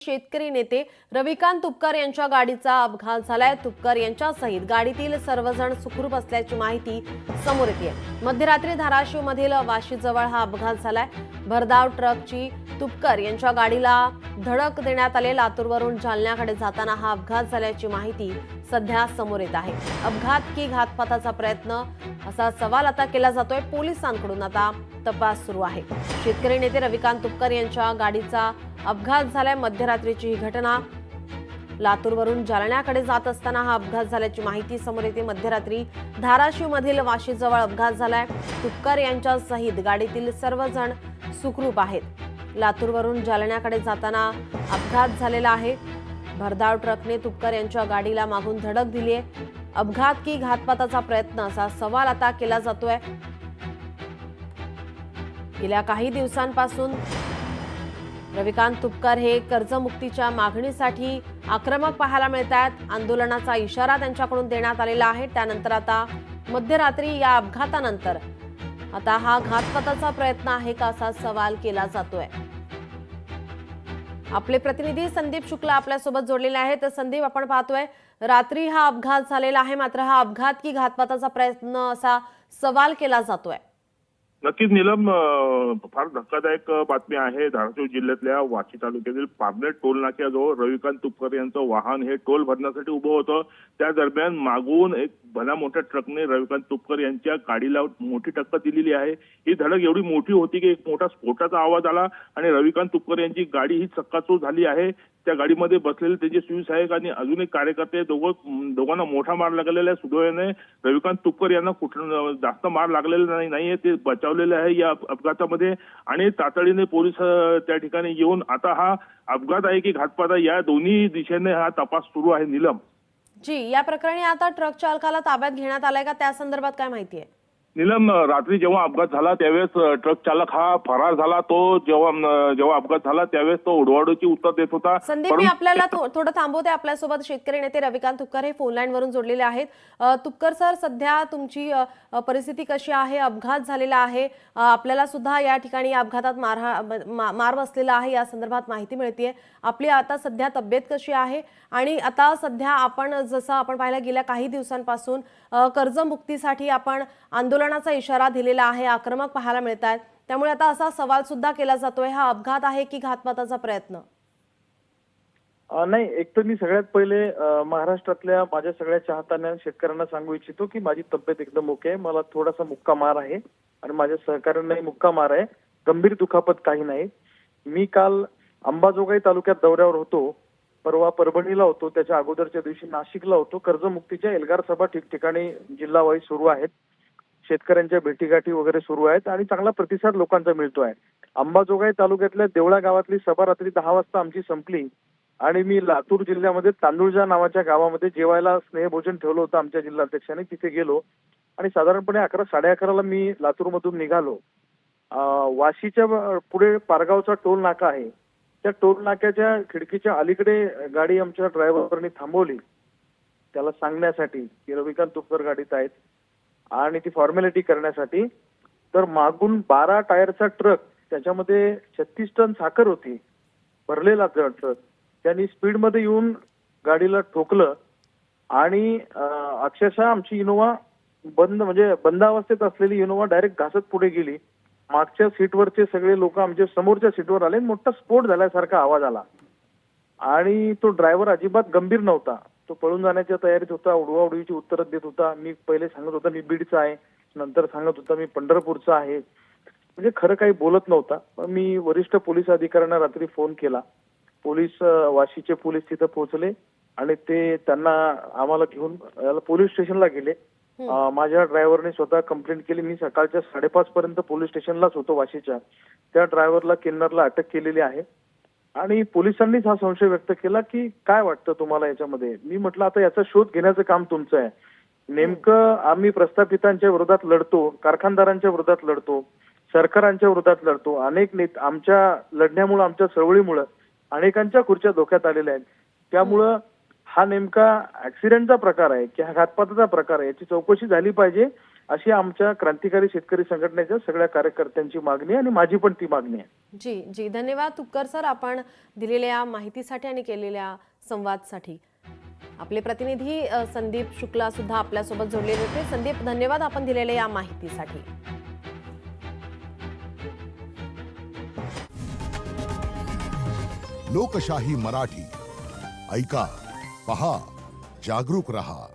शेतकरी नेते रविकांत तुपकर यांच्या गाडीचा अपघात झालाय। तुपकर यांच्यासहित गाडीतील सर्वजण सुखरूप असल्याची माहिती समोर येते। मध्यरात्री धाराशिव मधील वाशीजवळ हा अपघात झालाय। भरधाव ट्रकची तुपकर यांच्या गाडीला धडक देण्यात आले। लातूरवरून जालन्याकडे जाताना हा अपघात झाल्याची माहिती सध्या समोर येत आहे। अपघात की घातपाताचा प्रयत्न असा सवाल आता केला जातोय। पोलिसांकडून आता तपास सुरू आहे। शेतकरी नेते रविकांत तुपकर यांच्या गाडीचा अपघात झालाय। मध्यरात्रीची ही घटना लातूरवरून जालन्याकडे जात असताना हा अपघात झाल्याची माहिती समोर येते। मध्यरात्री धाराशिव मधील वाशीजवळ अपघात झालाय। तुपकर यांच्या सहित गाडीतील सर्वजण सुखरूप आहेत। लातूरवरून जालन्याकडे जाताना अपघात झालेला आहे। भरधाव ट्रकने तुपकर यांच्या गाडीला मागून धडक दिली आहे। अपघात की घातपाताचा प्रयत्न असा सवाल आता केला जातोय। गेल्या काही दिवसांपासून रविकांत तुपकर हे कर्जमुक्तीच्या मागणीसाठी आक्रमक पाहायला मिळत आहेत। आंदोलनाचा इशारा त्यांच्याकडून देण्यात आलेला आहे। त्यानंतर आता मध्यरात्री या अपघातानंतर आता हा घातपाताचा प्रयत्न आहे का असा सवाल केला जातोय। आपले प्रतिनिधी संदीप शुक्ला आपल्यासोबत जोडलेले आहेत। तर संदीप, आपण पाहतोय रात्री हा अपघात झालेला आहे, मात्र हा अपघात की घातपाताचा प्रयत्न असा सवाल केला जातोय। नक्कीच नीलम, फार धक्कादायक बातमी आहे। धाराशिव जिल्ह्यातल्या वाशी तालुक्यातील पारनेर टोल नाक्याजवळ रविकांत तुपकर यांचं वाहन हे टोल भरण्यासाठी उभं होतं। त्या दरम्यान मागून एक भल्या मोठ्या ट्रकने रविकांत तुपकर यांच्या गाडीला मोठी टक्कर दिलेली आहे। ही धडक एवढी मोठी होती की एक मोठा स्फोटाचा आवाज आला आणि रविकांत तुपकर यांची गाडी ही चक्काचूर झाली आहे। त्या गाडीमध्ये बसलेले त्याचे शिवसहायक आणि अजून एक कार्यकर्ते दोघांना मोठा मार लागलेला आहे। सुदैवाने रविकांत तुपकर यांना कुठं जास्त मार लागलेला नाहीये, ते बचावलेले आहे या अपघातामध्ये आणि तातडीने पोलीस त्या ठिकाणी येऊन आता हा अपघात आहे की घातपात आहे या दोन्ही दिशेने हा तपास सुरू आहे। नीलम जी, या प्रकरणी आता ट्रक चालकाला ताब्यात घेण्यात आलाय का, त्या संदर्भात काय माहिती आहे? नीलम, रात्री जेव्हा अपघात झाला त्यावेळेस ट्रक चालक हा फरार झाला। तो जेव्हा अपघात झाला त्यावेळेस तो उडवाडूची उत्तर देत होता। संदीप, मी आपल्याला थोडं थांबवते। आपल्यासोबत शेतकरी नेते रविकांत तुपकर हे फोन लाईन वरून जोडलेले आहेत। तुपकर सर, सध्या तुमची परिस्थिती कशी आहे? अपघात झालेला आहे, आपल्याला सुद्धा या ठिकाणी अपघातात मार बसलेला आहे, या संदर्भात माहिती मिळतेय। आपली आता सध्या तब्येत कशी आहे? आणि आता सध्या आपण जसं आपण पाहिलं गेल्या काही दिवसांपासून कर्जमुक्तीसाठी आपण आंदोलनाचा इशारा दिलेला आहे, आक्रमक पाहायला मिळत आहेत। त्यामुळे आता असा सवाल सुद्धा केला जातोय, हा अपघात आहे की घातपाताचा प्रयत्न? नाही, एक तर मी सगळ्यात पहिले महाराष्ट्रातल्या माझ्या सगळ्या चाहत्यांना, शेतकऱ्यांना सांगू इच्छितो की माझी तब्येत एकदम ओके आहे। मला थोडासा मुक्का मार आहे आणि माझ्या सहकाऱ्यांनाही मुक्का मार आहे। गंभीर दुखापत काही नाही। मी काल अंबाजोगाई तालुक्यात दौऱ्यावर होतो, परवा परभणीला होतो, त्याच्या अगोदरच्या दिवशी नाशिकला होतो। कर्जमुक्तीच्या एल्गार सभा ठिकठिकाणी जिल्हावाईज सुरू आहेत, शेतकऱ्यांच्या भेटीगाठी वगैरे सुरू आहेत आणि चांगला प्रतिसाद लोकांचा मिळतोय। अंबाजोगाई तालुक्यातल्या देवळा गावातली सभा रात्री 10 वाजता आमची संपली आणि मी लातूर जिल्ह्यामध्ये तांदुळजा नावाच्या गावामध्ये जेवायला स्नेहभोजन ठेवलं होतं आमच्या जिल्हाध्यक्षांनी, तिथे गेलो आणि साधारणपणे 11, 11:30ला मी लातूरमधून निघालो। वाशीच्या पुढे पारगावचा टोल नाका आहे, त्या टोल नाक्याच्या खिडकीच्या अलीकडे गाडी आमच्या ड्रायव्हरनी थांबवली त्याला सांगण्यासाठी की रविकांत तुपकर गाडीत आहेत आणि ती फॉर्मॅलिटी करण्यासाठी। तर मागून 12 टायरचा ट्रक, त्याच्यामध्ये 36 टन साखर होती, भरलेला ट्रक, त्यांनी स्पीडमध्ये येऊन गाडीला ठोकलं आणि अक्षरशः आमची इनोवा बंद अवस्थेत असलेली इनोवा डायरेक्ट घासत पुढे गेली। मागच्या सीटवरचे सगळे लोक आमच्या समोरच्या सीटवर आले, मोठा स्फोट झाल्यासारखा आवाज आला आणि तो ड्रायव्हर अजिबात गंभीर नव्हता, तो पळून जाण्याच्या तयारीत होता, उडवाउडवीची उत्तरं देत होता। मी पहिले सांगत होता मी बीडचा आहे, नंतर सांगत होता मी पंढरपूरचा आहे, म्हणजे खरं काही बोलत नव्हता। पण मी वरिष्ठ पोलीस अधिकाऱ्यांना रात्री फोन केला, वाशीचे पोलीस तिथं पोहोचले आणि ते त्यांना आम्हाला घेऊन पोलीस स्टेशनला गेले। माझ्या ड्रायव्हरने स्वतः कंप्लेंट केली। मी सकाळच्या 5:30 पर्यंत पोलीस स्टेशनलाच होतो वाशीच्या। त्या ड्रायव्हरला, किन्नरला अटक केलेली आहे आणि पोलिसांनीच हा संशय व्यक्त केला की काय वाटतं तुम्हाला याच्यामध्ये? मी म्हटलं आता याचा शोध घेण्याचं काम तुमचं आहे। नेमकं आम्ही प्रस्थापितांच्या विरोधात लढतो, कारखानदारांच्या विरोधात लढतो, सरकारांच्या विरोधात लढतो। अनेक आमच्या लढण्यामुळे, आमच्या चळवळीमुळे अनेकांच्या खुर्च्या धोक्यात आलेल्या आहेत। त्यामुळं हा नेमका ऍक्सिडेंटचा प्रकार आहे की हा घातपाताचा प्रकार आहे, याची चौकशी झाली पाहिजे अशी आमच्या क्रांतिकारी शेतकरी संघटनेच्या सगळ्या कार्यकर्त्यांची मागणी आहे आणि माझी पण ती मागणी आहे. जी जी धन्यवाद तुपकर सर, आपण दिलेल्या माहितीसाठी आणि केलेल्या संवादसाठी. आपले प्रतिनिधी संदीप शुक्ला सुद्धा आपल्यासोबत जोडलेले होते. संदीप, धन्यवाद आपण दिलेल्या या माहितीसाठी. लोकशाही मराठी ऐका, पहा, जागरूक रहा.